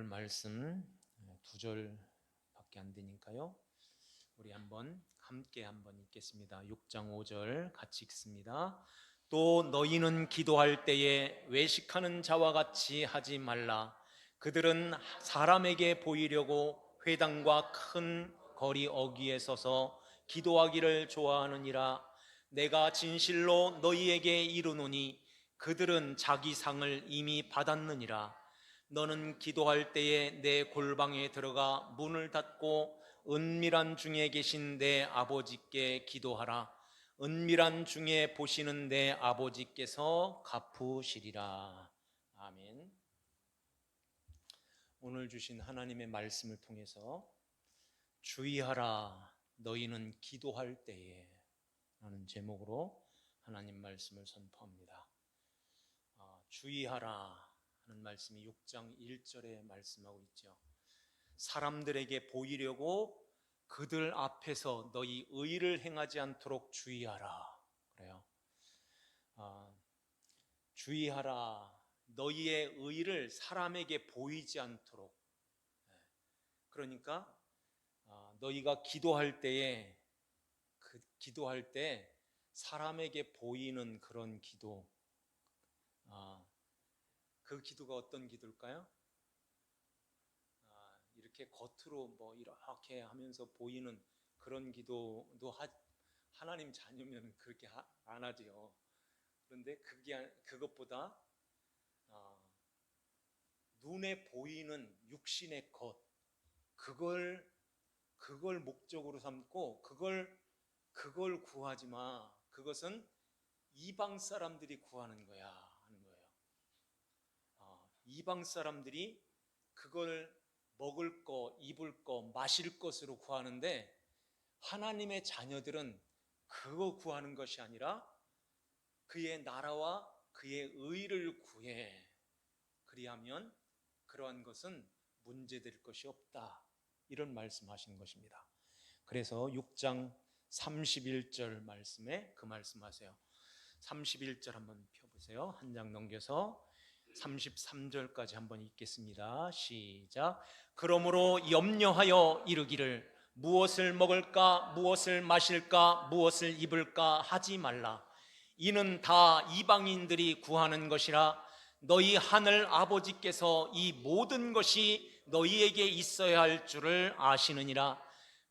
말씀 두 절밖에 안 되니까요. 우리 함께 읽겠습니다. 6장 5절 같이 읽습니다. 또 너희는 기도할 때에 외식하는 자와 같이 하지 말라. 그들은 사람에게 보이려고 회당과 큰 거리 어귀에 서서 기도하기를 좋아하느니라. 내가 진실로 너희에게 이르노니 그들은 자기 상을 이미 받았느니라. 너는 기도할 때에 내 골방에 들어가 문을 닫고 은밀한 중에 계신 내 아버지께 기도하라. 은밀한 중에 보시는 내 아버지께서 갚으시리라. 아멘. 오늘 주신 하나님의 말씀을 통해서 주의하라 너희는 기도할 때에 라는 제목으로 하나님 말씀을 선포합니다. 주의하라 하는 말씀이 6장 1절에 말씀하고 있죠. 사람들에게 보이려고 그들 앞에서 너희 의를 행하지 않도록 주의하라. 그래요. 주의하라. 너희의 의를 사람에게 보이지 않도록. 그러니까 너희가 기도할 때에 기도할 때 사람에게 보이는 그런 기도. 그 기도가 어떤 기도일까요? 이렇게 겉으로 이렇게 하면서 보이는 그런 기도도 하나님 자녀면 그렇게 안 하지요. 그런데 그것보다 눈에 보이는 육신의 것, 그걸 목적으로 삼고 그걸 구하지 마. 그것은 이방 사람들이 구하는 거야 하는 거예요. 이방 사람들이 그걸 먹을 거, 입을 거, 마실 것으로 구하는데 하나님의 자녀들은 그거 구하는 것이 아니라 그의 나라와 그의 의를 구해. 그리하면 그러한 것은 문제될 것이 없다. 이런 말씀하신 것입니다. 그래서 6장 31절 말씀에 그 말씀하세요. 31절 한번 펴보세요. 한 장 넘겨서 33절까지 한번 읽겠습니다. 시작. 그러므로 염려하여 이르기를 무엇을 먹을까 무엇을 마실까 무엇을 입을까 하지 말라. 이는 다 이방인들이 구하는 것이라. 너희 하늘 아버지께서 이 모든 것이 너희에게 있어야 할 줄을 아시느니라.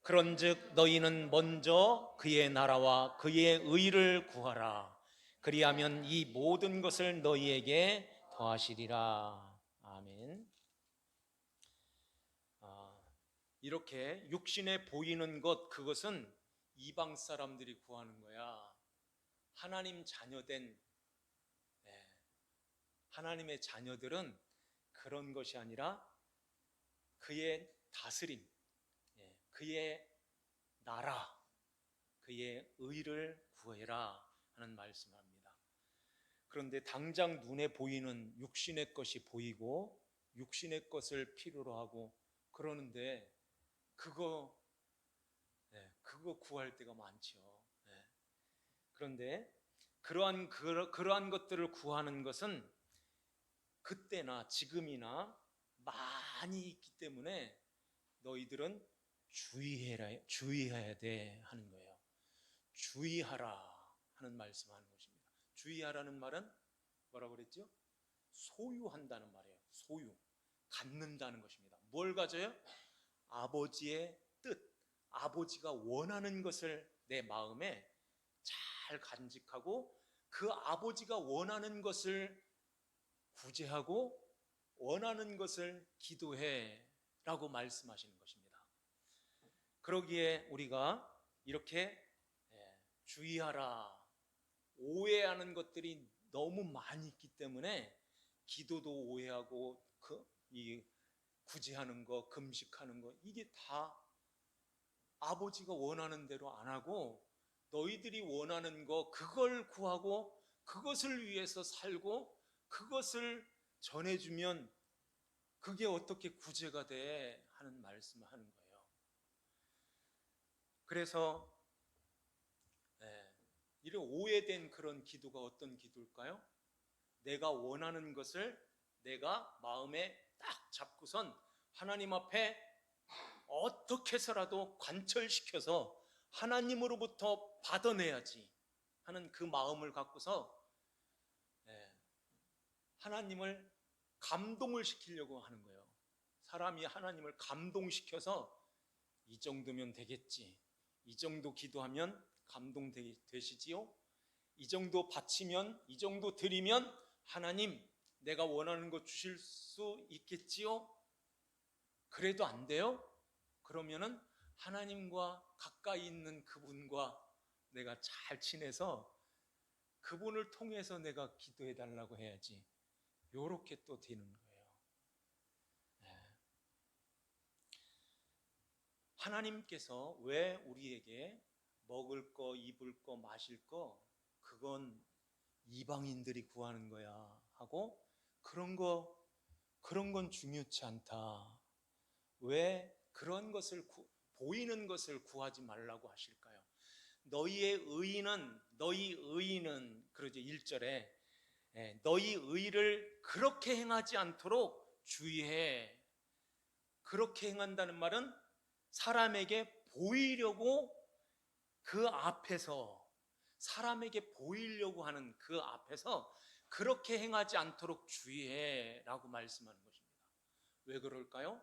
그런즉 너희는 먼저 그의 나라와 그의 의를 구하라. 그리하면 이 모든 것을 너희에게 더하시리라. 아멘. 이렇게 육신에 보이는 것, 그것은 이방 사람들이 구하는 거야. 하나님 자녀된 하나님의 자녀들은 그런 것이 아니라 그의 다스림, 그의 나라, 그의 의를 구해라 하는 말씀을 합니다. 그런데 당장 눈에 보이는 육신의 것이 보이고 육신의 것을 필요로 하고 그러는데 그거 구할 때가 많죠. 그런데 그러한 것들을 구하는 것은 그때나 지금이나 많이 있기 때문에 너희들은 주의해야 돼 하는 거예요. 주의하라 하는 말씀하는 것입니다. 주의하라는 말은 뭐라고 그랬죠? 소유한다는 말이에요. 소유, 갖는다는 것입니다. 뭘 가져요? 아버지의 뜻, 아버지가 원하는 것을 내 마음에 잘 간직하고 그 아버지가 원하는 것을 구제하고 원하는 것을 기도해 라고 말씀하시는 것입니다. 그러기에 우리가 이렇게 주의하라, 오해하는 것들이 너무 많이 있기 때문에 기도도 오해하고 구제하는 거, 금식하는 거, 이게 다 아버지가 원하는 대로 안 하고 너희들이 원하는 거 그걸 구하고 그것을 위해서 살고 그것을 전해주면 그게 어떻게 구제가 돼 하는 말씀을 하는 거예요. 그래서 이런 오해된 그런 기도가 어떤 기도일까요? 내가 원하는 것을 내가 마음에 딱 잡고선 하나님 앞에 어떻게 해서라도 관철시켜서 하나님으로부터 받아내야지 하는 그 마음을 갖고서 하나님을 감동을 시키려고 하는 거예요. 사람이 하나님을 감동시켜서 이 정도면 되겠지, 이 정도 기도하면 감동되시지요, 이 정도 바치면, 이 정도 드리면 하나님 내가 원하는 거 주실 수 있겠지요? 그래도 안 돼요? 그러면은 하나님과 가까이 있는 그분과 내가 잘 친해서 그분을 통해서 내가 기도해 달라고 해야지. 요렇게 또 되는 거예요. 하나님께서 왜 우리에게 먹을 거, 입을 거, 마실 거 그건 이방인들이 구하는 거야 하고 그런 건 중요치 않다. 왜 그런 것을 보이는 것을 구하지 말라고 하실까요? 너희 의인은 그러죠. 1절에 너희 의를 그렇게 행하지 않도록 주의해. 그렇게 행한다는 말은 사람에게 보이려고 그 앞에서, 사람에게 보이려고 하는 그 앞에서 그렇게 행하지 않도록 주의해 라고 말씀하는 것입니다. 왜 그럴까요?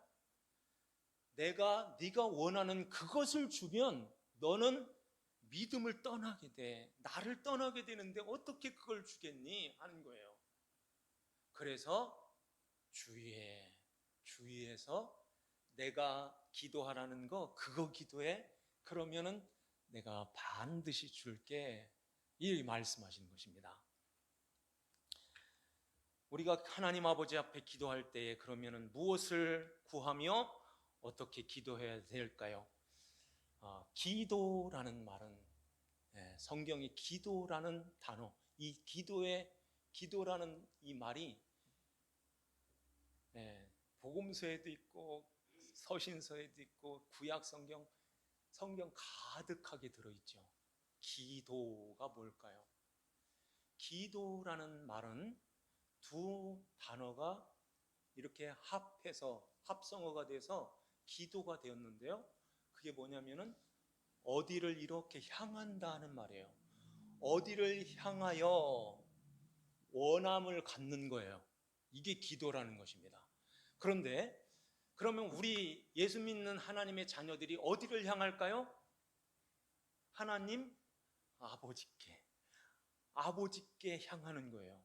네가 원하는 그것을 주면 너는 믿음을 떠나게 돼. 나를 떠나게 되는데 어떻게 그걸 주겠니? 하는 거예요. 그래서 주의해서 내가 기도하라는 거 그거 기도해. 그러면은 내가 반드시 줄게. 이 말씀하시는 것입니다. 우리가 하나님 아버지 앞에 기도할 때에 그러면은 무엇을 구하며 어떻게 기도해야 될까요? 기도라는 말은 성경의 기도라는 단어, 이 기도라는 이 말이 복음서에도 있고 서신서에도 있고 구약 성경 가득하게 들어있죠. 기도가 뭘까요? 기도라는 말은 두 단어가 이렇게 합해서 합성어가 돼서 기도가 되었는데요. 그게 뭐냐면은 어디를 이렇게 향한다는 말이에요. 어디를 향하여 원함을 갖는 거예요. 이게 기도라는 것입니다. 그런데 그러면 우리 예수 믿는 하나님의 자녀들이 어디를 향할까요? 하나님 아버지께 향하는 거예요.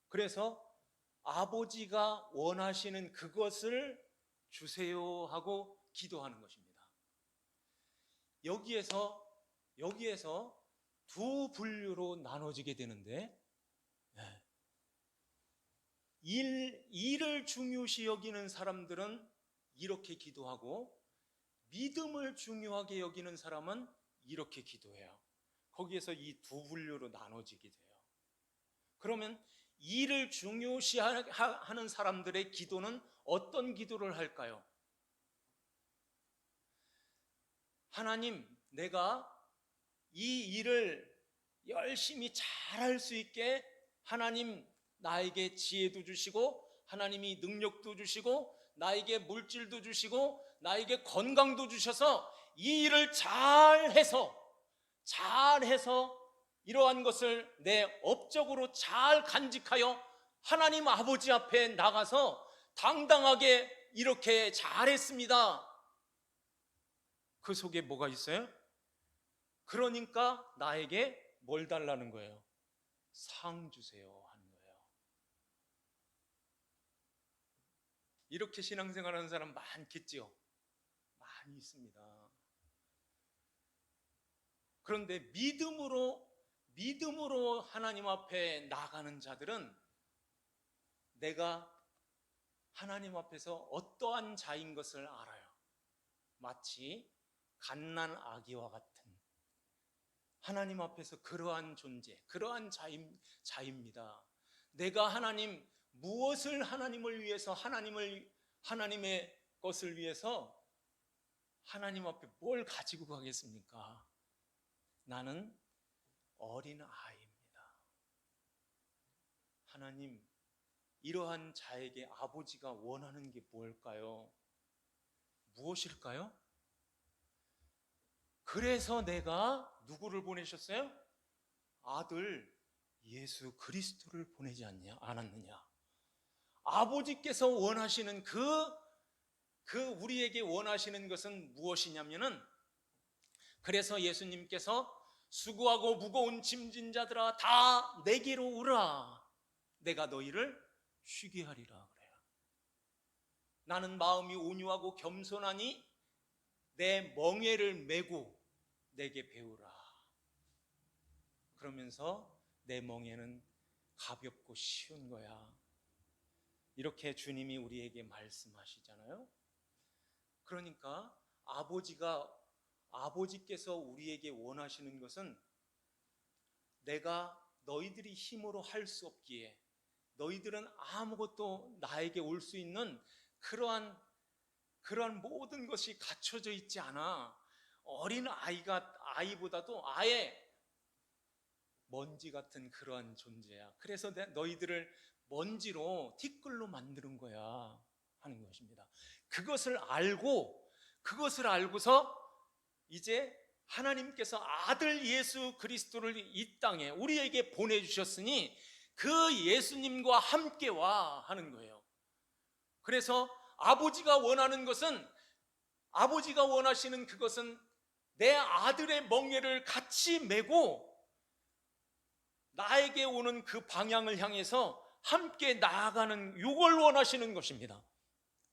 그래서 아버지가 원하시는 그것을 주세요 하고 기도하는 것입니다. 여기에서 두 분류로 나눠지게 되는데 일을 중요시 여기는 사람들은 이렇게 기도하고 믿음을 중요하게 여기는 사람은 이렇게 기도해요. 거기에서 이 두 분류로 나눠지게 돼요. 그러면 일을 중요시하는 사람들의 기도는 어떤 기도를 할까요? 하나님, 내가 이 일을 열심히 잘할 수 있게 하나님 나에게 지혜도 주시고 하나님이 능력도 주시고 나에게 물질도 주시고 나에게 건강도 주셔서 이 일을 잘해서 이러한 것을 내 업적으로 잘 간직하여 하나님 아버지 앞에 나가서 당당하게 이렇게 잘했습니다. 그 속에 뭐가 있어요? 그러니까 나에게 뭘 달라는 거예요? 상 주세요 하는 거예요. 이렇게 신앙생활하는 사람 많겠지요? 많이 있습니다. 그런데 믿음으로 하나님 앞에 나가는 자들은 내가 하나님 앞에서 어떠한 자인 것을 알아요. 마치 갓난 아기와 같은 하나님 앞에서 그러한 존재, 그러한 자입니다. 내가 무엇을 하나님을 위해서 하나님의 것을 위해서 하나님 앞에 뭘 가지고 가겠습니까? 나는 어린 아이입니다. 하나님, 이러한 자에게 아버지가 원하는 게 뭘까요? 무엇일까요? 그래서 내가 누구를 보내셨어요? 아들 예수 그리스도를 보내지 않았느냐? 아버지께서 원하시는 우리에게 원하시는 것은 무엇이냐면은, 그래서 예수님께서 수고하고 무거운 짐진 자들아 다 내게로 오라, 내가 너희를 쉬게 하리라 그래요. 나는 마음이 온유하고 겸손하니 내 멍에를 메고 내게 배우라. 그러면서 내 멍에는 가볍고 쉬운 거야. 이렇게 주님이 우리에게 말씀하시잖아요. 그러니까 아버지께서 우리에게 원하시는 것은, 내가 너희들이 힘으로 할 수 없기에, 너희들은 아무것도 나에게 올 수 있는 그러한 모든 것이 갖춰져 있지 않아. 어린 아이보다도 아예 먼지 같은 그러한 존재야. 그래서 너희들을 먼지로 티끌로 만드는 거야 하는 것입니다. 그것을 알고서 이제 하나님께서 아들 예수 그리스도를 이 땅에 우리에게 보내주셨으니 그 예수님과 함께 와 하는 거예요. 그래서 아버지가 원하시는 그것은 내 아들의 멍에를 같이 메고 나에게 오는 그 방향을 향해서 함께 나아가는, 이걸 원하시는 것입니다.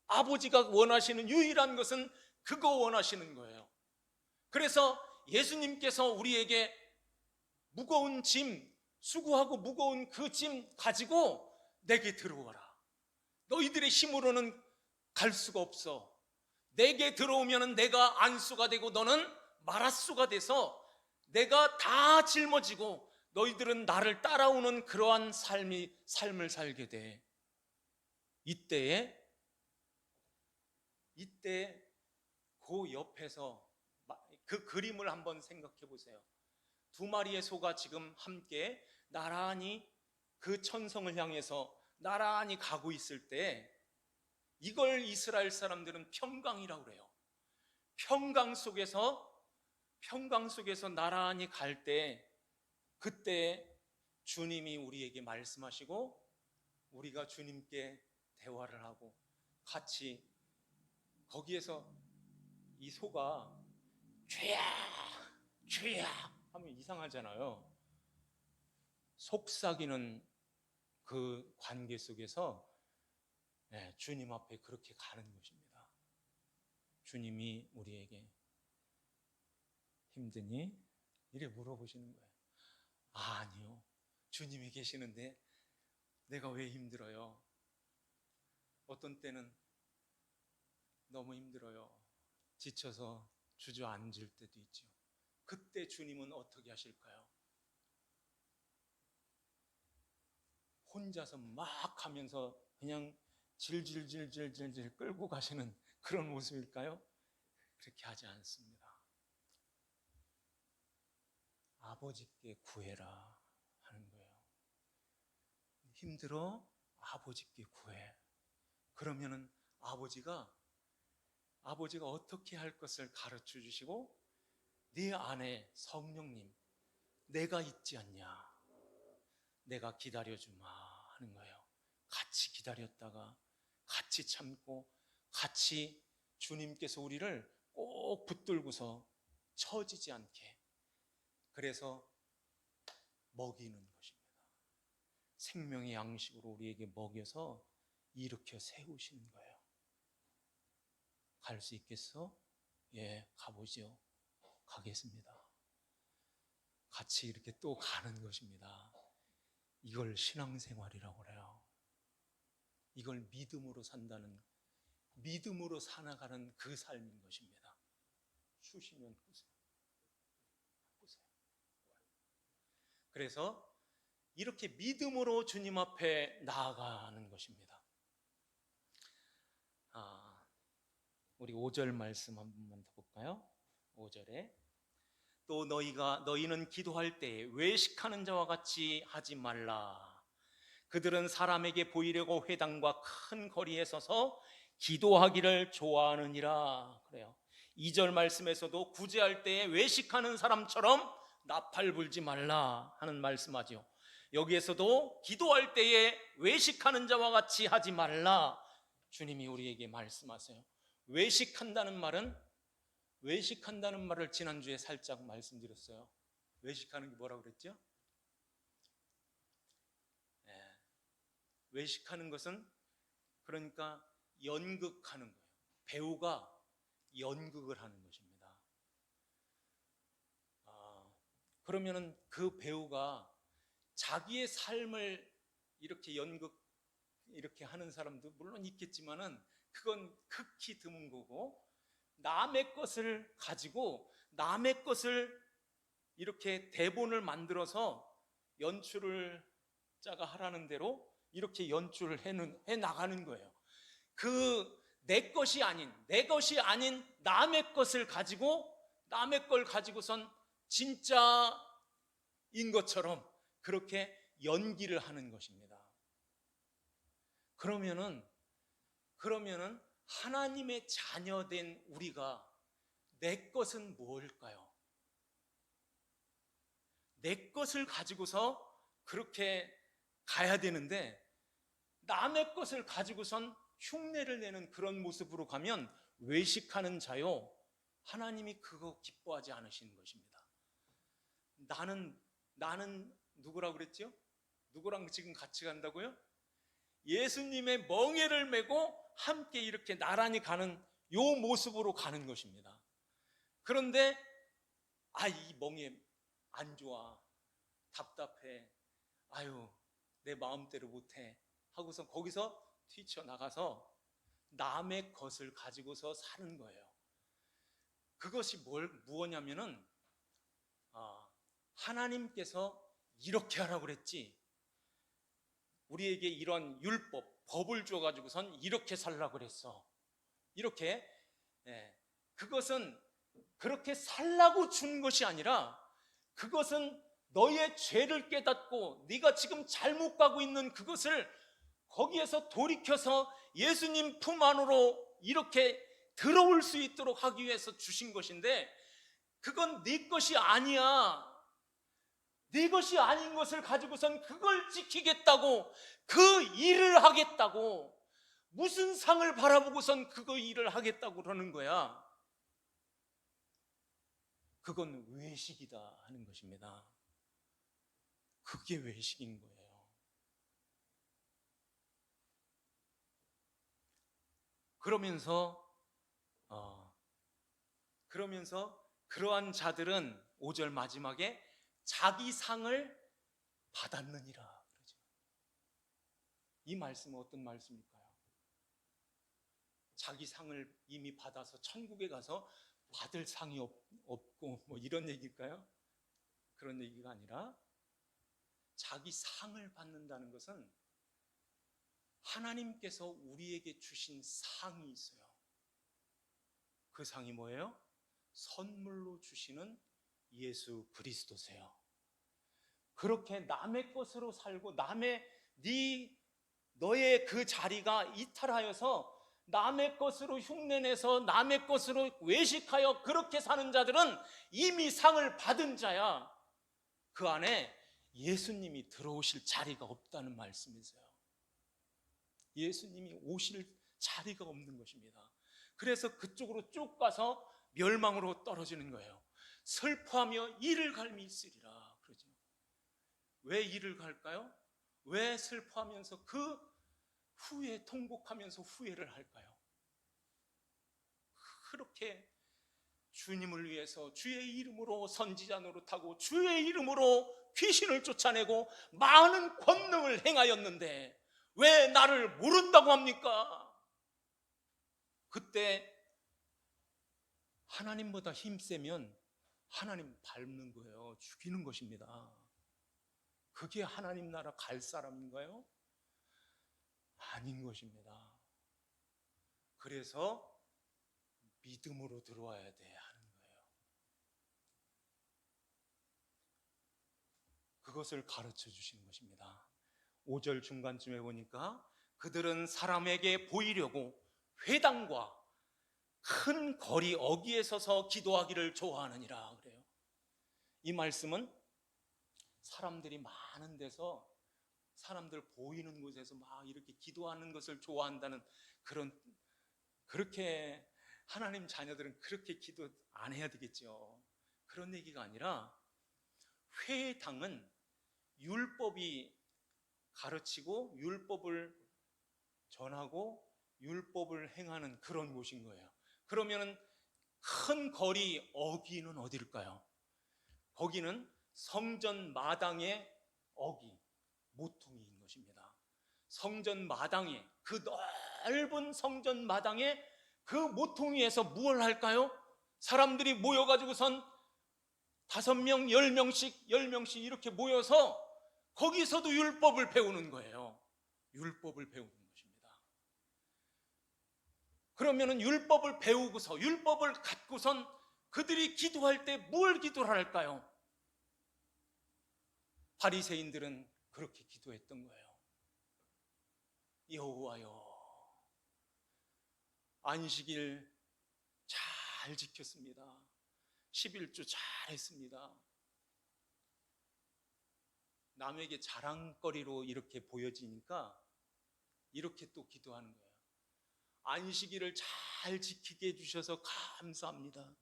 아버지가 원하시는 유일한 것은 그거 원하시는 거예요. 그래서 예수님께서 우리에게 수고하고 무거운 그 짐 가지고 내게 들어와라. 너희들의 힘으로는 갈 수가 없어. 내게 들어오면 내가 안수가 되고 너는 마라수가 돼서 내가 다 짊어지고 너희들은 나를 따라오는 그러한 삶을 살게 돼. 이때 그 옆에서 그 그림을 한번 생각해 보세요. 두 마리의 소가 지금 함께 나란히 그 천성을 향해서 나란히 가고 있을 때, 이걸 이스라엘 사람들은 평강이라고 그래요. 평강 속에서 나란히 갈 때, 그때 주님이 우리에게 말씀하시고 우리가 주님께 대화를 하고 같이, 거기에서 이 소가 죄야 하면 이상하잖아요. 속삭이는 그 관계 속에서 주님 앞에 그렇게 가는 것입니다. 주님이 우리에게 힘드니? 이렇게 물어보시는 거예요. 아니요, 주님이 계시는데 내가 왜 힘들어요? 어떤 때는 너무 힘들어요. 지쳐서 주저앉을 때도 있죠. 그때 주님은 어떻게 하실까요? 혼자서 막 하면서 그냥 질질질질질질 끌고 가시는 그런 모습일까요? 그렇게 하지 않습니다. 아버지께 구해라 하는 거예요. 힘들어? 아버지께 구해. 그러면은 아버지가 어떻게 할 것을 가르쳐 주시고, 네 안에 성령님 내가 있지 않냐, 내가 기다려주마 하는 거예요. 같이 기다렸다가 같이 참고 같이 주님께서 우리를 꼭 붙들고서 처지지 않게, 그래서 먹이는 것입니다. 생명의 양식으로 우리에게 먹여서 일으켜 세우시는 거예요. 갈 수 있겠어? 예, 가보죠. 가겠습니다. 같이 이렇게 또 가는 것입니다. 이걸 신앙생활이라고 그래요. 이걸 믿음으로 살아가는 그 삶인 것입니다. 쉬시면 보세요. 그래서 이렇게 믿음으로 주님 앞에 나아가는 것입니다. 우리 5절 말씀 한 번만 더 볼까요? 5절에 또 너희는 기도할 때에 외식하는 자와 같이 하지 말라. 그들은 사람에게 보이려고 회당과 큰 거리에 서서 기도하기를 좋아하느니라. 그래요. 2절 말씀에서도 구제할 때에 외식하는 사람처럼 나팔 불지 말라 하는 말씀하죠. 여기에서도 기도할 때에 외식하는 자와 같이 하지 말라, 주님이 우리에게 말씀하세요. 외식한다는 말을 지난주에 살짝 말씀드렸어요. 외식하는 게 뭐라고 그랬죠? 네. 외식하는 것은 그러니까 연극하는 거예요. 배우가 연극을 하는 것입니다. 그러면은 그 배우가 자기의 삶을 이렇게 이렇게 하는 사람도 물론 있겠지만은 그건 극히 드문 거고, 남의 것을 가지고 남의 것을 이렇게 대본을 만들어서 연출을 자가 하라는 대로 이렇게 연출을 해 나가는 거예요. 내 것이 아닌 남의 것을 가지고, 남의 걸 가지고선 진짜인 것처럼 그렇게 연기를 하는 것입니다. 그러면은 하나님의 자녀된 우리가 내 것은 뭘까요? 내 것을 가지고서 그렇게 가야 되는데 남의 것을 가지고선 흉내를 내는 그런 모습으로 가면 외식하는 자요, 하나님이 그거 기뻐하지 않으시는 것입니다. 나는 누구라고 그랬죠? 누구랑 지금 같이 간다고요? 예수님의 멍에를 메고 함께 이렇게 나란히 가는 요 모습으로 가는 것입니다. 그런데 이 멍에 안 좋아, 답답해, 아유 내 마음대로 못해 하고서 거기서 뛰쳐나가서 남의 것을 가지고서 사는 거예요. 그것이 무엇냐면은 하나님께서 이렇게 하라고 그랬지, 우리에게 이런 법을 줘가지고선 이렇게 살라고 그랬어, 이렇게. 그것은 그렇게 살라고 준 것이 아니라, 그것은 너의 죄를 깨닫고 네가 지금 잘못 가고 있는 그것을 거기에서 돌이켜서 예수님 품 안으로 이렇게 들어올 수 있도록 하기 위해서 주신 것인데, 그건 네 것이 아니야. 네 것이 아닌 것을 가지고선 그걸 지키겠다고, 그 일을 하겠다고, 무슨 상을 바라보고선 그거 일을 하겠다고 그러는 거야. 그건 외식이다 하는 것입니다. 그게 외식인 거예요. 그러면서 그러한 자들은 5절 마지막에 자기 상을 받았느니라 그러죠. 이 말씀은 어떤 말씀일까요? 자기 상을 이미 받아서 천국에 가서 받을 상이 없고 뭐 이런 얘기일까요? 그런 얘기가 아니라, 자기 상을 받는다는 것은 하나님께서 우리에게 주신 상이 있어요. 그 상이 뭐예요? 선물로 주시는 예수 그리스도세요. 그렇게 남의 것으로 살고 너의 그 자리가 이탈하여서 남의 것으로 흉내내서 남의 것으로 외식하여 그렇게 사는 자들은 이미 상을 받은 자야. 그 안에 예수님이 들어오실 자리가 없다는 말씀이세요. 예수님이 오실 자리가 없는 것입니다. 그래서 그쪽으로 쭉 가서 멸망으로 떨어지는 거예요. 슬퍼하며 이를 갈미 있으리라 그러죠. 왜 이를 갈까요? 왜 슬퍼하면서 그 후에 통곡하면서 후회를 할까요? 그렇게 주님을 위해서 주의 이름으로 선지자 노릇하고 주의 이름으로 귀신을 쫓아내고 많은 권능을 행하였는데 왜 나를 모른다고 합니까? 그때 하나님보다 힘세면 하나님 밟는 거예요. 죽이는 것입니다. 그게 하나님 나라 갈 사람인가요? 아닌 것입니다. 그래서 믿음으로 들어와야 돼 하는 거예요. 그것을 가르쳐 주시는 것입니다. 5절 중간쯤에 보니까 그들은 사람에게 보이려고 회당과 큰 거리 어귀에 서서 기도하기를 좋아하느니라 그래요. 이 말씀은 사람들이 많은 데서, 사람들 보이는 곳에서 막 이렇게 기도하는 것을 좋아한다는 그렇게 하나님 자녀들은 그렇게 기도 안 해야 되겠죠. 그런 얘기가 아니라, 회당은 율법이 가르치고 율법을 전하고 율법을 행하는 그런 곳인 거예요. 그러면은 큰 거리 어귀는 어디일까요? 거기는 성전 마당의 어귀, 모퉁이인 것입니다. 성전 마당에, 그 넓은 성전 마당에 그 모퉁이에서 무엇을 할까요? 사람들이 모여가지고선 5명, 10명씩 이렇게 모여서 거기서도 율법을 배우는 거예요. 율법을 배우는 것입니다. 그러면은 율법을 배우고서, 율법을 갖고선 그들이 기도할 때 뭘 기도를 할까요? 바리새인들은 그렇게 기도했던 거예요. 여호와여, 안식일 잘 지켰습니다. 11주 잘 했습니다. 남에게 자랑거리로 이렇게 보여지니까 이렇게 또 기도하는 거예요. 안식일을 잘 지키게 해주셔서 감사합니다.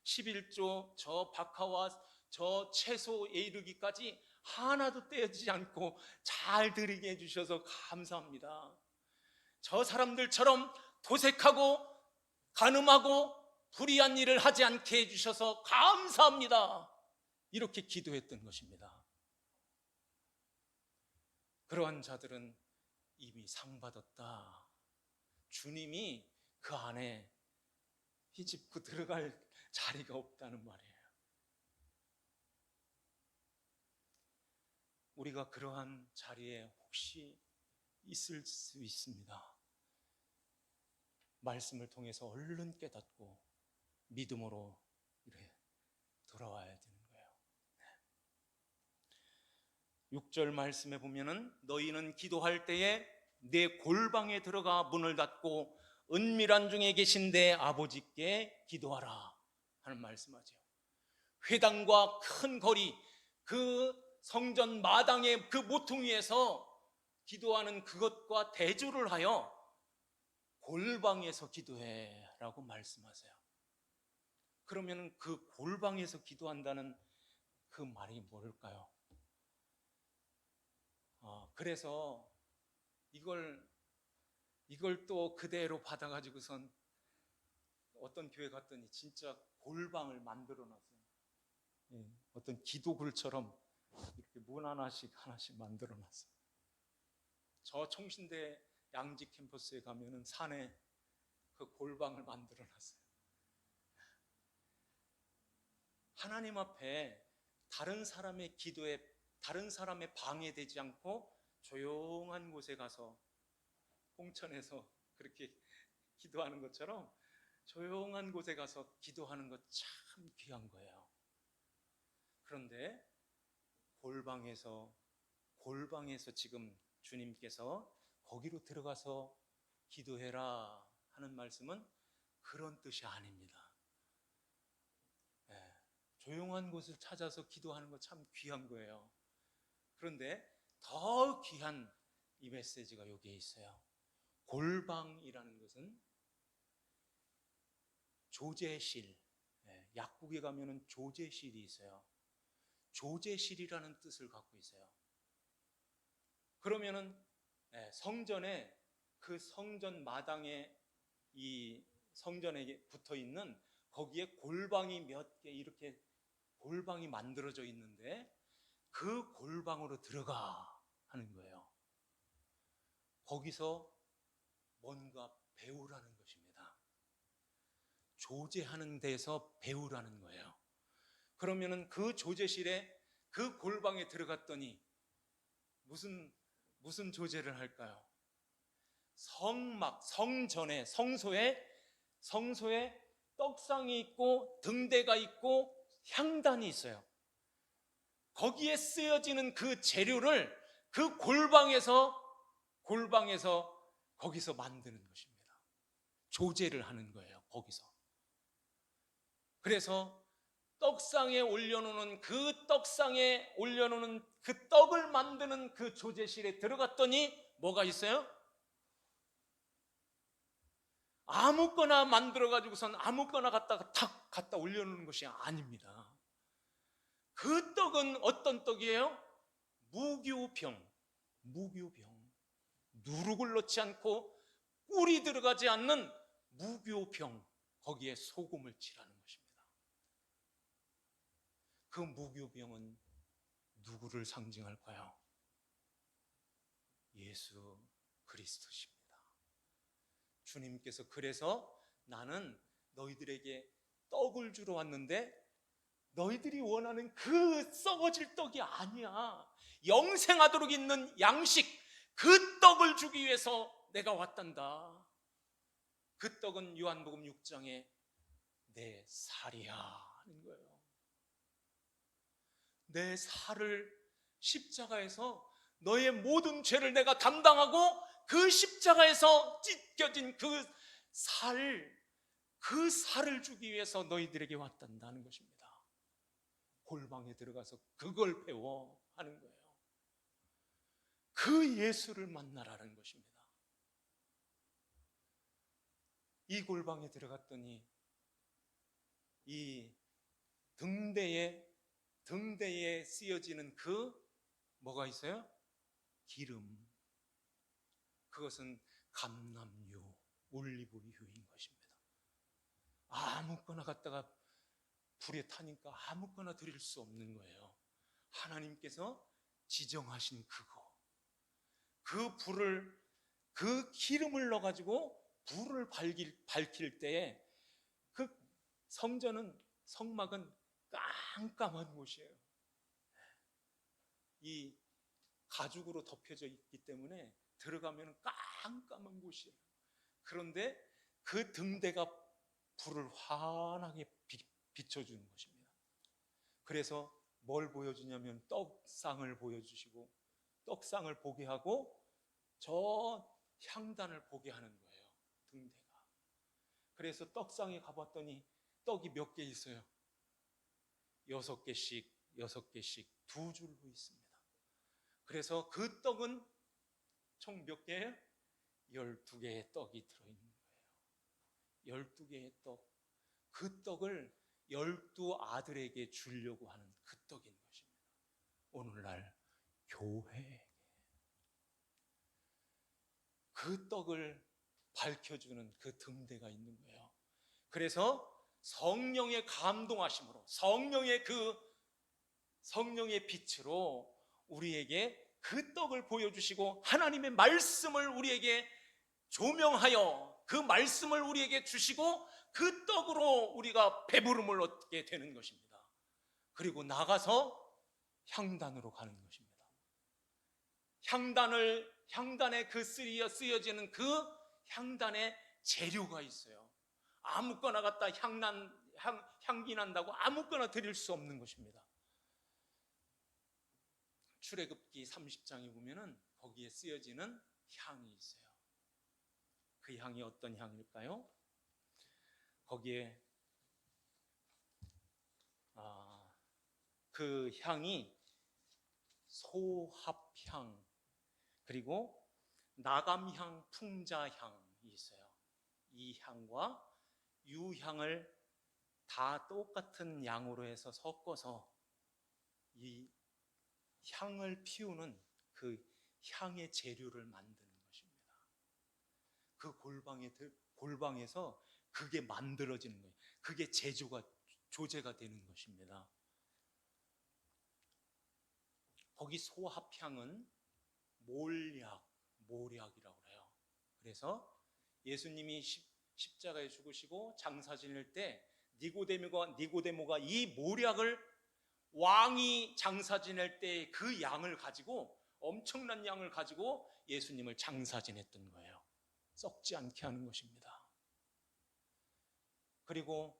11조 저 박하와 저 채소에 이르기까지 하나도 떼지 않고 잘 드리게 해주셔서 감사합니다. 저 사람들처럼 도색하고 간음하고 불의한 일을 하지 않게 해주셔서 감사합니다. 이렇게 기도했던 것입니다. 그러한 자들은 이미 상 받았다. 주님이 그 안에 휘집고 들어갈 자리가 없다는 말이에요. 우리가 그러한 자리에 혹시 있을 수 있습니다. 말씀을 통해서 얼른 깨닫고 믿음으로 이래 돌아와야 되는 거예요. 6절 말씀에 보면은 너희는 기도할 때에 내 골방에 들어가 문을 닫고 은밀한 중에 계신 내 아버지께 기도하라 하는 말씀하죠. 회당과 큰 거리, 그 성전 마당의 그 모퉁이에서 기도하는 그것과 대조를 하여 골방에서 기도해 라고 말씀하세요. 그러면 그 골방에서 기도한다는 그 말이 뭘까요? 그래서 이걸 또 그대로 받아가지고선 어떤 교회 갔더니 진짜 골방을 만들어 놨어요. 어떤 기도굴처럼 이렇게 문 하나씩 만들어 놨어요. 저 청신대 양지 캠퍼스에 가면은 산에 그 골방을 만들어 놨어요. 하나님 앞에 다른 사람의 기도에, 다른 사람의 방해되지 않고 조용한 곳에 가서, 홍천에서 그렇게 기도하는 것처럼 조용한 곳에 가서 기도하는 것 참 귀한 거예요. 그런데 골방에서 지금 주님께서 거기로 들어가서 기도해라 하는 말씀은 그런 뜻이 아닙니다. 조용한 곳을 찾아서 기도하는 거 참 귀한 거예요. 그런데 더 귀한 이 메시지가 여기에 있어요. 골방이라는 것은 조제실, 약국에 가면은 조제실이 있어요. 조제실이라는 뜻을 갖고 있어요. 그러면은 성전에, 그 성전 마당에, 이 성전에 붙어 있는 거기에 골방이 몇 개 이렇게 골방이 만들어져 있는데 그 골방으로 들어가 하는 거예요. 거기서 뭔가 배우라는 것입니다. 조제하는 데서 배우라는 거예요. 그러면은 그 조제실에, 그 골방에 들어갔더니 무슨 조제를 할까요? 성막, 성전에, 성소에 떡상이 있고 등대가 있고 향단이 있어요. 거기에 쓰여지는 그 재료를 그 골방에서 거기서 만드는 것입니다. 조제를 하는 거예요, 거기서. 그래서 떡상에 올려놓는 그 떡을 만드는 그 조제실에 들어갔더니 뭐가 있어요? 아무거나 만들어가지고선 아무거나 갖다가 탁 갖다 올려놓는 것이 아닙니다. 그 떡은 어떤 떡이에요? 무교병. 누룩을 넣지 않고 꿀이 들어가지 않는 무교병. 거기에 소금을 칠하는 것입니다. 그 무교병은 누구를 상징할까요? 예수 그리스도십니다. 주님께서 그래서 나는 너희들에게 떡을 주러 왔는데 너희들이 원하는 그 썩어질 떡이 아니야. 영생하도록 있는 양식, 그 떡을 주기 위해서 내가 왔단다. 그 떡은 요한복음 6장에 내 살이야 하는 거예요. 내 살을 십자가에서 너의 모든 죄를 내가 담당하고 그 십자가에서 찢겨진 그 살을 주기 위해서 너희들에게 왔단다는 것입니다. 골방에 들어가서 그걸 배워 하는 거예요. 그 예수를 만나라는 것입니다. 이 골방에 들어갔더니 이 등대에 쓰여지는 그 뭐가 있어요? 기름. 그것은 감람유, 올리브유인 것입니다. 아무거나 갖다가 불에 타니까 아무거나 드릴 수 없는 거예요. 하나님께서 지정하신 그 기름을 넣어가지고 불을 밝힐 때에 그 성막은 깜깜한 곳이에요. 이 가죽으로 덮여져 있기 때문에 들어가면 깜깜한 곳이에요. 그런데 그 등대가 불을 환하게 비춰주는 것입니다. 그래서 뭘 보여주냐면 떡상을 보여주시고 떡상을 보게 하고 저 향단을 보게 하는 거예요. 등대가. 그래서 떡상에 가봤더니 떡이 몇 개 있어요? 6개씩 두 줄로 있습니다. 그래서 그 떡은 총 몇 개예요? 12개의 떡이 들어있는 거예요. 12개의 떡. 그 떡을 12아들에게 주려고 하는 그 떡인 것입니다. 오늘날 교회에게 그 떡을 밝혀주는 그 등대가 있는 거예요. 그래서 성령의 감동하심으로 성령의 빛으로 우리에게 그 떡을 보여주시고 하나님의 말씀을 우리에게 조명하여 그 말씀을 우리에게 주시고 그 떡으로 우리가 배부름을 얻게 되는 것입니다. 그리고 나가서 향단으로 가는 것입니다. 향단에 그 쓰여지는 그 향단에 재료가 있어요. 아무거나 갖다 향기 난다고 아무거나 드릴 수 없는 것입니다. 출애굽기 30장에 보면은 거기에 쓰여지는 향이 있어요. 그 향이 어떤 향일까요? 거기에 그 향이 소합향 그리고 나감향, 풍자향이 있어요. 이 향과 유향을 다 똑같은 양으로 해서 섞어서 이 향을 피우는 그 향의 재료를 만드는 것입니다. 그 골방에서 그게 만들어지는 거예요. 그게 조제가 되는 것입니다. 거기 소합향은 몰약이라고 해요. 그래서 예수님이 십자가에 죽으시고 장사 지낼 때 니고데모가 이 몰약을 왕이 장사 지낼 때 그 양을 가지고 엄청난 양을 가지고 예수님을 장사 지냈던 거예요. 썩지 않게 하는 것입니다. 그리고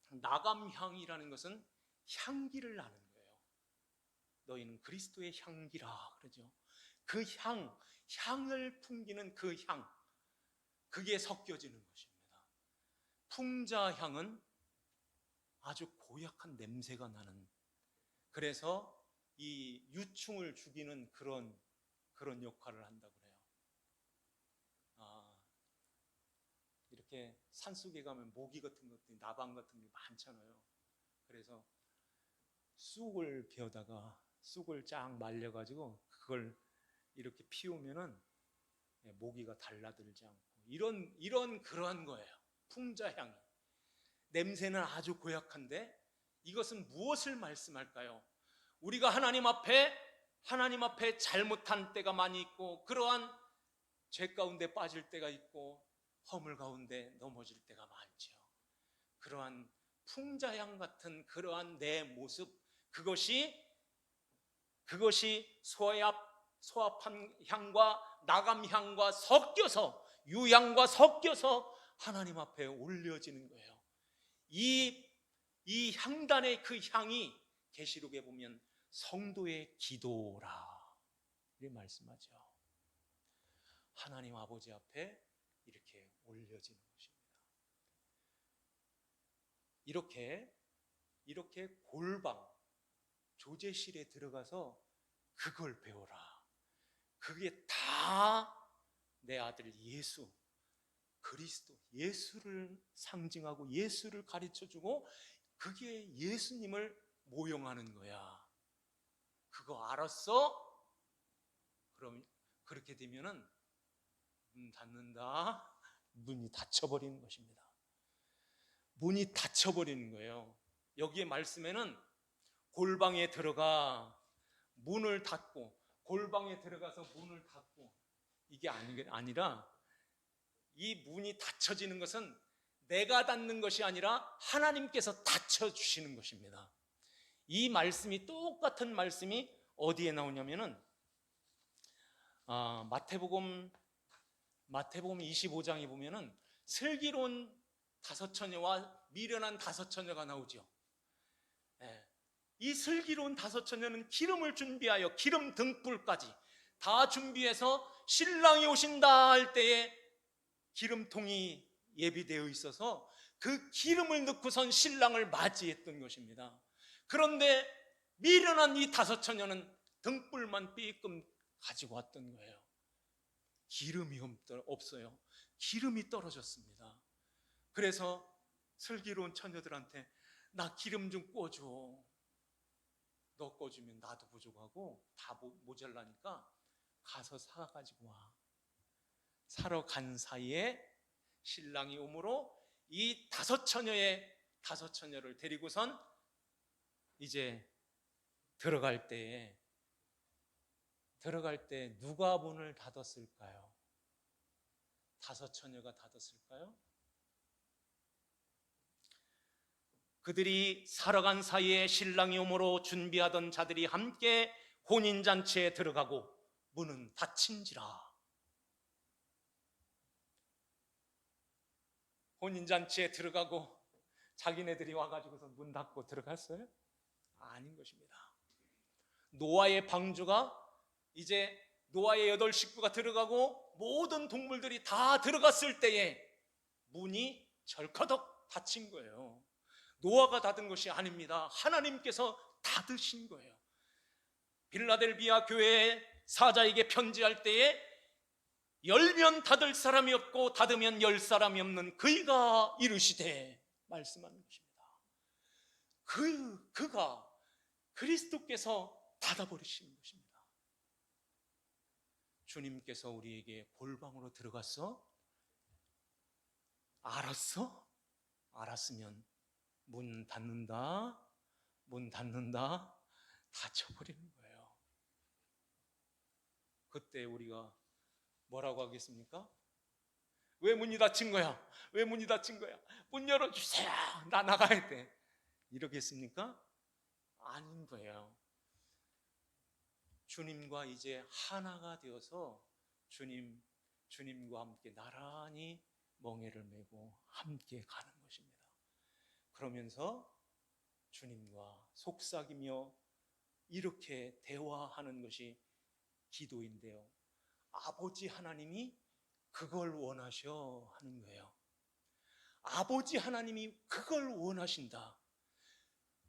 나감향이라는 것은 향기를 나는 거예요. 너희는 그리스도의 향기라 그러죠. 그 향을 풍기는 그 향, 그게 섞여지는 것입니다. 풍자향은 아주 고약한 냄새가 나는, 그래서 이 유충을 죽이는 그런 역할을 한다고 그래요. 이렇게 산속에 가면 모기 같은 것들이, 나방 같은 게 많잖아요. 그래서 쑥을 베어다가 쑥을 쫙 말려가지고 그걸 이렇게 피우면은 모기가 달라들지 않고, 그러한 거예요. 풍자향이. 냄새는 아주 고약한데 이것은 무엇을 말씀할까요? 우리가 하나님 앞에 잘못한 때가 많이 있고, 그러한 죄 가운데 빠질 때가 있고, 허물 가운데 넘어질 때가 많죠. 그러한 풍자향 같은 그러한 내 모습, 그것이 소합한 향과 나감향과 섞여서, 유향과 섞여서 하나님 앞에 올려지는 거예요. 이 향단의 그 향이 계시록에 보면 성도의 기도라 이렇게 말씀하죠. 하나님 아버지 앞에 이렇게 올려지는 것입니다. 이렇게 골방 조제실에 들어가서 그걸 배워라. 그게 다 내 아들 예수 그리스도, 예수를 상징하고 예수를 가르쳐주고, 그게 예수님을 모형하는 거야. 그거 알았어? 그럼 그렇게 되면은 문 닫는다. 문이 닫혀버리는 것입니다. 문이 닫혀버리는 거예요. 여기에 말씀에는 골방에 들어가 문을 닫고, 골방에 들어가서 문을 닫고, 이게 아니라 이 문이 닫혀지는 것은 내가 닫는 것이 아니라 하나님께서 닫혀주시는 것입니다. 이 말씀이, 똑같은 말씀이 어디에 나오냐면은 마태복음 25장에 보면은 슬기로운 다섯 처녀와 미련한 다섯 처녀가 나오죠. 이 슬기로운 다섯 처녀는 기름을 준비하여, 기름 등불까지 다 준비해서 신랑이 오신다 할 때에 기름통이 예비되어 있어서 그 기름을 넣고선 신랑을 맞이했던 것입니다. 그런데 미련한 이 다섯 처녀는 등불만 삐끔 가지고 왔던 거예요. 기름이 없어요. 기름이 떨어졌습니다. 그래서 슬기로운 처녀들한테 나 기름 좀 꿔줘. 너 꺼주면 나도 부족하고 다 모자라니까 가서 사가지고 와. 사러 간 사이에 신랑이 오므로 이 다섯 처녀를 데리고선 이제 들어갈 때 누가 문을 닫았을까요? 다섯 처녀가 닫았을까요? 그들이 살아간 사이에 신랑이 오므로 준비하던 자들이 함께 혼인잔치에 들어가고 문은 닫힌지라. 혼인잔치에 들어가고 자기네들이 와가지고서 문 닫고 들어갔어요? 아닌 것입니다. 노아의 방주가, 이제 노아의 8 식구가 들어가고 모든 동물들이 다 들어갔을 때에 문이 절커덕 닫힌 거예요. 노아가 닫은 것이 아닙니다. 하나님께서 닫으신 거예요. 빌라델비아 교회의 사자에게 편지할 때에 열면 닫을 사람이 없고 닫으면 열 사람이 없는 그이가 이르시되 말씀하는 것입니다. 그가 그리스도께서 닫아버리신 것입니다. 주님께서 우리에게 골방으로 들어갔어? 알았어? 알았으면 문 닫는다, 닫혀버리는 거예요. 그때 우리가 뭐라고 하겠습니까? 왜 문이 닫힌 거야? 왜 문이 닫힌 거야? 문 열어주세요. 나 나가야 돼. 이러겠습니까? 아닌 거예요. 주님과 이제 하나가 되어서 주님과 함께 나란히 멍에를 메고 함께 가는 것입니다. 그러면서 주님과 속삭이며 이렇게 대화하는 것이 기도인데요. 아버지 하나님이 그걸 원하셔 하는 거예요. 아버지 하나님이 그걸 원하신다.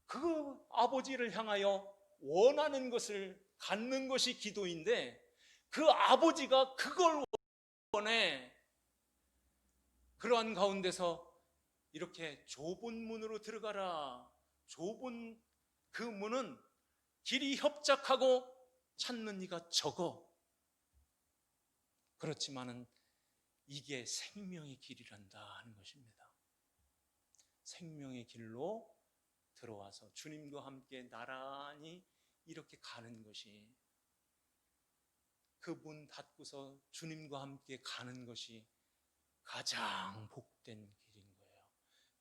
그 아버지를 향하여 원하는 것을 갖는 것이 기도인데 그 아버지가 그걸 원해. 그러한 가운데서 이렇게 좁은 문으로 들어가라. 좁은 그 문은 길이 협착하고 찾는 이가 적어. 그렇지만은 이게 생명의 길이란다 하는 것입니다. 생명의 길로 들어와서 주님과 함께 나란히 이렇게 가는 것이, 그 문 닫고서 주님과 함께 가는 것이 가장 복된 길인 거예요.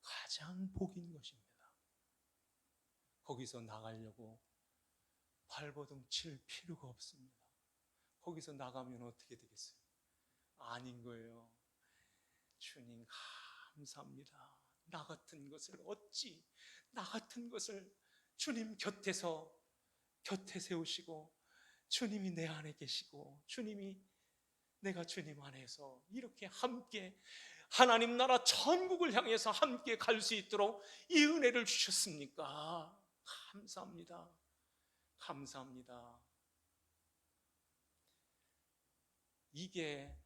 가장 복인 것입니다. 거기서 나가려고 발버둥 칠 필요가 없습니다. 거기서 나가면 어떻게 되겠어요? 아닌 거예요. 주님 감사합니다. 나 같은 것을 어찌, 나 같은 것을 주님 곁에 세우시고 주님이 내 안에 계시고 주님이, 내가 주님 안에서 이렇게 함께 하나님 나라 천국을 향해서 함께 갈 수 있도록 이 은혜를 주셨습니까? 감사합니다. 감사합니다. 이게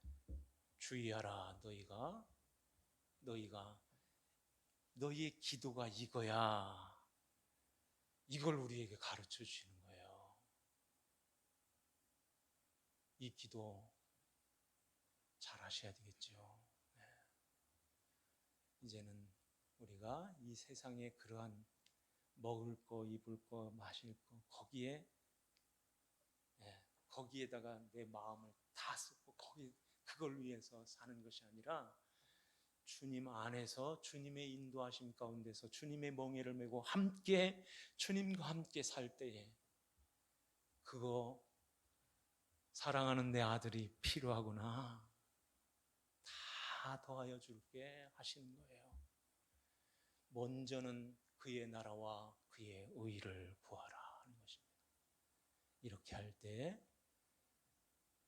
주의하라. 너희의 기도가 이거야. 이걸 우리에게 가르쳐 주시는 거예요. 이 기도 잘 하셔야 되겠죠. 네. 이제는 우리가 이 세상에 그러한 먹을 거, 입을 거, 마실 거, 거기에다가 내 마음을 다 쏟고 그걸 위해서 사는 것이 아니라 주님 안에서 주님의 인도하심 가운데서 주님의 멍에를 메고 함께 주님과 함께 살 때에 그거 사랑하는 내 아들이 필요하구나, 다 더하여 줄게 하시는 거예요. 먼저는 그의 나라와 그의 의를 구하라 하는 것입니다. 이렇게 할 때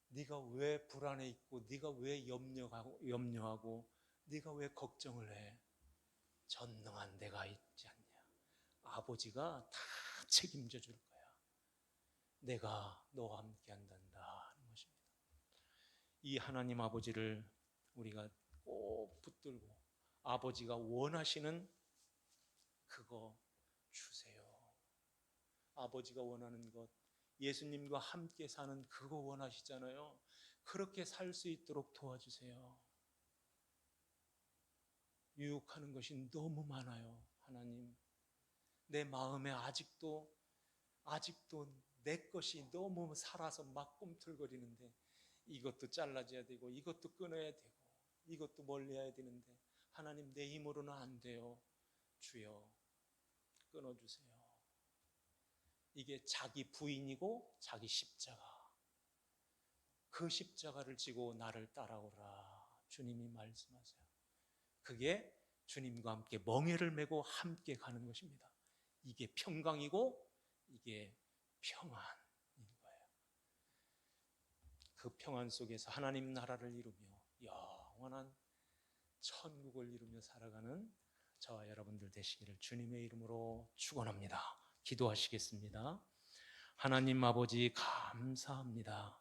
네가 왜 불안해 있고 네가 왜 염려하고 네가 왜 걱정을 해? 전능한 내가 있지 않냐? 아버지가 다 책임져 줄 거야. 내가 너와 함께 한단다 하는 것입니다. 이 하나님 아버지를 우리가 꼭 붙들고 아버지가 원하시는 그거 주세요. 아버지가 원하는 것, 예수님과 함께 사는 그거 원하시잖아요. 그렇게 살 수 있도록 도와주세요. 유혹하는 것이 너무 많아요. 하나님, 내 마음에 아직도 내 것이 너무 살아서 막 꿈틀거리는데 이것도 잘라져야 되고 이것도 끊어야 되고 이것도 멀리해야 되는데 하나님, 내 힘으로는 안 돼요. 주여 끊어주세요. 이게 자기 부인이고 자기 십자가, 그 십자가를 지고 나를 따라오라 주님이 말씀하세요. 그게 주님과 함께 멍에를 메고 함께 가는 것입니다. 이게 평강이고 이게 평안인 거예요. 그 평안 속에서 하나님 나라를 이루며 영원한 천국을 이루며 살아가는 저와 여러분들 되시기를 주님의 이름으로 축원합니다. 기도하시겠습니다. 하나님 아버지 감사합니다.